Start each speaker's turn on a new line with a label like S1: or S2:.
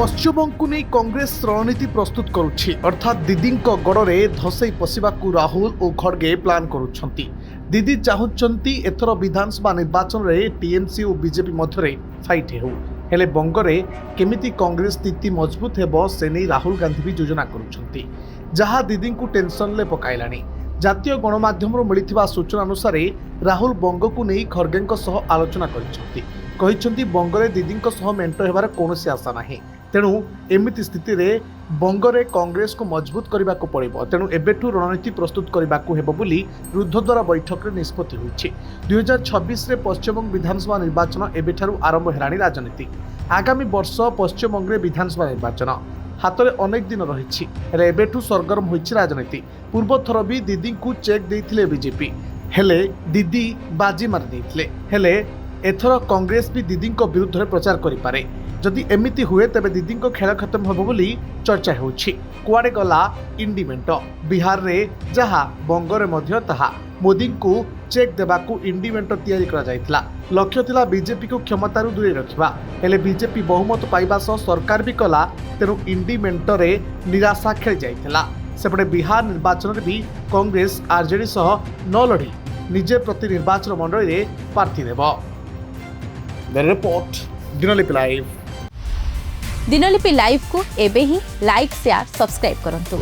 S1: पश्चिमबंग नहीं कांग्रेस रणनीति प्रस्तुत करुछि अर्थात दीदी गड़े धसई पशिबाकू राहुल और खड़गे प्लान करुछंती। दीदी चाहूंती एथर विधानसभा निर्वाचन में टीएमसी और बीजेपी मध्य फाइट हो हेले बंगरे केमिति कांग्रेस स्थिति मजबूत हेबो से नहीं राहुल गांधी भी योजना करुछंती, जहां दीदी को टेंशन ले पकाइलानी। जातीय गणमाध्यम मिलिथिबा सूचना अनुसार राहुल बंग को नहीं खड़गे आलोचना करिसेंती बंगरे दीदी मेंट हेबार कौनसी आशा नाही। तेणु एमिति स्थिति रे बंगरे कांग्रेस को मजबूत करने को पड़िबो। तेणु एबेठू रणनीति प्रस्तुत करने को हेबो बोली रुद्धद्वार बैठक रे निष्पत्ति होइछि। 2026 रे पश्चिमबंग विधानसभा निर्वाचन एबेठारु आरंभ हेलानी राजनीति। आगामी वर्ष पश्चिमबंग रे विधानसभा निर्वाचन हाथ में अनेक दिन रही एबेठू सरगरम होइछि राजनीति। पूर्व थर भी दीदी को चेक देइथिले बीजेपी हेले दीदी बाजी मार देइथिले हेले एथर कांग्रेस भी दीदी विरुद्ध में प्रचार करिपारे। जदि एमिति हुए तेबे दीदी खेल खत्म होबो बोली चर्चा होउछि। कुआडे गला इंडी मेंट बिहार रे जहा बंगरे मध्य ताहा मोदी को चेक देबाकू इंडी मेंट तैयारी करा जायतिला। लक्ष्य थिला बीजेपी को क्षमतारू दूरे रखिबा हेले बीजेपी बहुमत पाइबा सह सरकार भी कला। तेणु इंडी मेंट रे निराशा खेली जायतिला। सेपटे बिहार निर्वाचन रे भी कांग्रेस आरजेडी सह न लड़ी निजे प्रति निर्वाचन मंडली रे प्रार्थी देबो। The report Dinalipi live.
S2: Dinalipi live को एबे ही लाइक शेयर सब्सक्राइब करंतु।